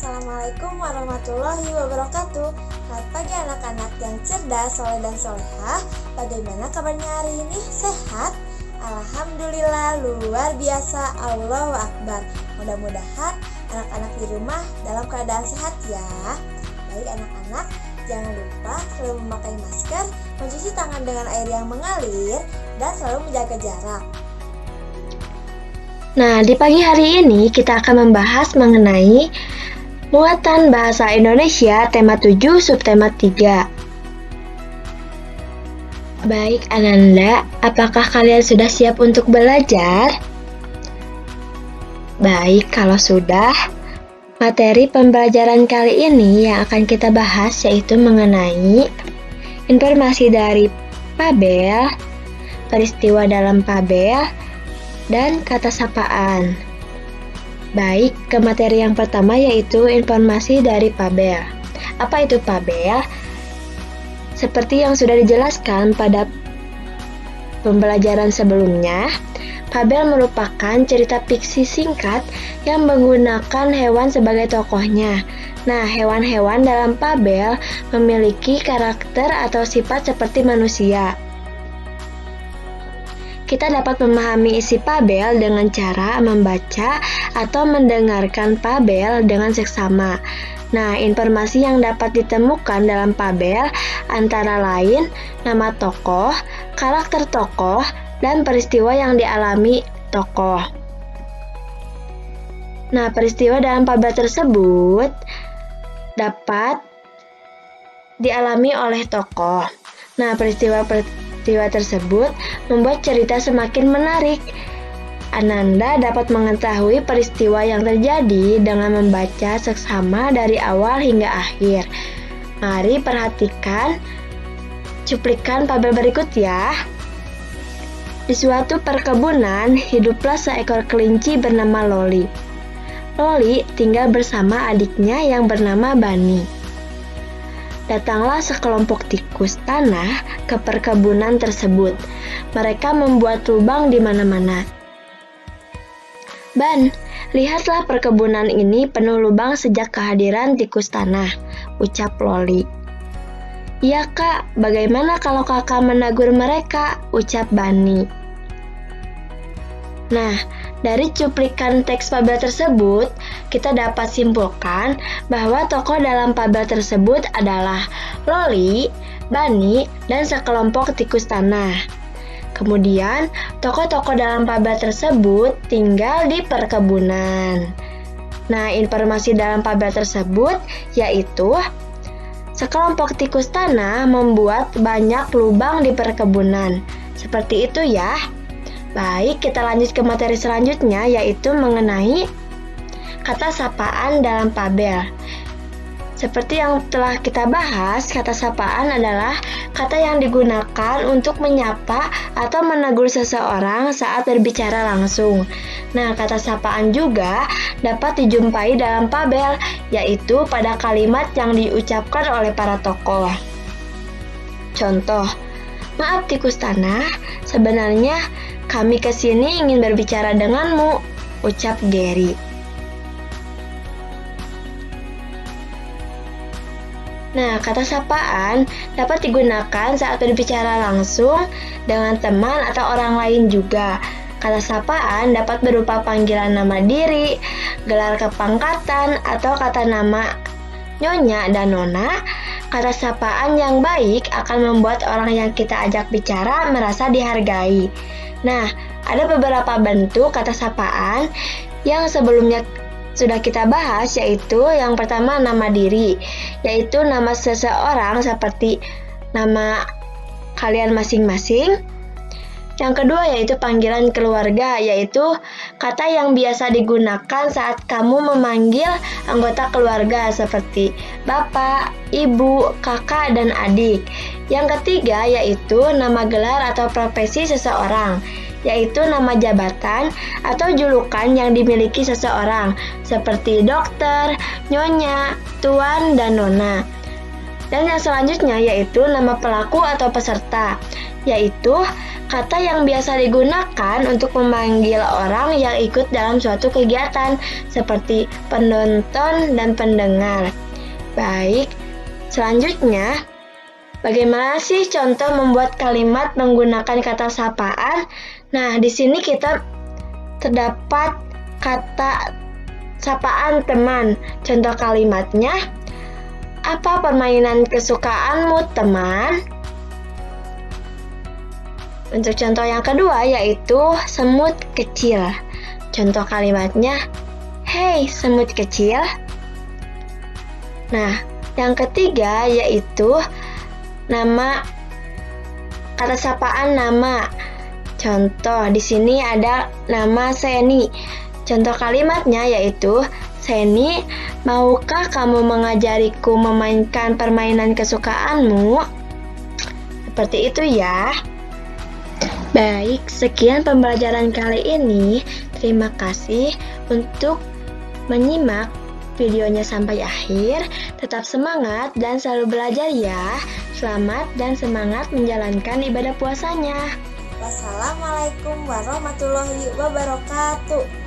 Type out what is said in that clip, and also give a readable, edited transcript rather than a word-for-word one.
Assalamualaikum warahmatullahi wabarakatuh. Selamat pagi anak-anak yang cerdas, soleh dan solehah. Bagaimana kabarnya hari ini? Sehat? Alhamdulillah, luar biasa. Allahu Akbar. Mudah-mudahan anak-anak di rumah dalam keadaan sehat ya. Baik anak-anak, jangan lupa selalu memakai masker, mencuci tangan dengan air yang mengalir, dan selalu menjaga jarak. Nah, di pagi hari ini kita akan membahas mengenai muatan bahasa Indonesia tema 7 subtema 3. Baik Ananda, apakah kalian sudah siap untuk belajar? Baik, kalau sudah, materi pembelajaran kali ini yang akan kita bahas yaitu mengenai informasi dari Pabel, peristiwa dalam Pabel, dan kata sapaan. Baik, ke materi yang pertama yaitu informasi dari Pabel. Apa itu Pabel? Seperti yang sudah dijelaskan pada pembelajaran sebelumnya, Pabel merupakan cerita fiksi singkat yang menggunakan hewan sebagai tokohnya. Nah, hewan-hewan dalam Pabel memiliki karakter atau sifat seperti manusia. Kita dapat memahami isi Pabel dengan cara membaca atau mendengarkan Pabel dengan seksama. Nah, informasi yang dapat ditemukan dalam Pabel antara lain nama tokoh, karakter tokoh, dan peristiwa yang dialami tokoh. Nah, peristiwa dalam Pabel tersebut dapat dialami oleh tokoh. Nah, peristiwa tersebut membuat cerita semakin menarik. Ananda dapat mengetahui peristiwa yang terjadi dengan membaca seksama dari awal hingga akhir. Mari perhatikan cuplikan Pabel berikut ya. Di suatu perkebunan, hiduplah seekor kelinci bernama Loli. Loli tinggal bersama adiknya yang bernama Bani. Datanglah sekelompok tikus tanah ke perkebunan tersebut. Mereka membuat lubang di mana-mana. "Ban, lihatlah perkebunan ini penuh lubang sejak kehadiran tikus tanah," ucap Loli. "Iya kak, bagaimana kalau kakak menegur mereka?" ucap Bani. Nah, dari cuplikan teks Pabel tersebut, kita dapat simpulkan bahwa tokoh dalam Pabel tersebut adalah Loli, Bani, dan sekelompok tikus tanah. Kemudian, tokoh-tokoh dalam Pabel tersebut tinggal di perkebunan. Nah, informasi dalam Pabel tersebut yaitu sekelompok tikus tanah membuat banyak lubang di perkebunan. Seperti itu ya. Baik, kita lanjut ke materi selanjutnya yaitu mengenai kata sapaan dalam Pabel. Seperti yang telah kita bahas, kata sapaan adalah kata yang digunakan untuk menyapa atau menegur seseorang saat berbicara langsung. Nah, kata sapaan juga dapat dijumpai dalam Pabel, yaitu pada kalimat yang diucapkan oleh para tokoh. Contoh, "Maaf tikus tanah, sebenarnya kami kesini ingin berbicara denganmu," ucap Gary. Nah, kata sapaan dapat digunakan saat berbicara langsung dengan teman atau orang lain juga. Kata sapaan dapat berupa panggilan nama diri, gelar kepangkatan, atau kata nama nyonya dan nona. Kata sapaan yang baik akan membuat orang yang kita ajak bicara merasa dihargai. Nah, ada beberapa bentuk kata sapaan yang sebelumnya sudah kita bahas, yaitu yang pertama nama diri, yaitu nama seseorang seperti nama kalian masing-masing. Yang kedua yaitu panggilan keluarga, yaitu kata yang biasa digunakan saat kamu memanggil anggota keluarga seperti bapak, ibu, kakak, dan adik. Yang ketiga yaitu nama gelar atau profesi seseorang, yaitu nama jabatan atau julukan yang dimiliki seseorang seperti dokter, nyonya, tuan, dan nona. Dan yang selanjutnya yaitu nama pelaku atau peserta, yaitu kata yang biasa digunakan untuk memanggil orang yang ikut dalam suatu kegiatan, seperti penonton dan pendengar. Baik, selanjutnya, bagaimana sih contoh membuat kalimat menggunakan kata sapaan? Nah, di sini kita terdapat kata sapaan teman. Contoh kalimatnya, apa permainan kesukaanmu, teman? Untuk contoh yang kedua yaitu semut kecil. Contoh kalimatnya, hei semut kecil. Nah, yang ketiga yaitu nama, kata sapaan nama. Contoh di sini ada nama Seni. Contoh kalimatnya yaitu, Seni, maukah kamu mengajariku memainkan permainan kesukaanmu? Seperti itu ya. Baik, sekian pembelajaran kali ini. Terima kasih untuk menyimak videonya sampai akhir. Tetap semangat dan selalu belajar ya. Selamat dan semangat menjalankan ibadah puasanya. Wassalamualaikum warahmatullahi wabarakatuh.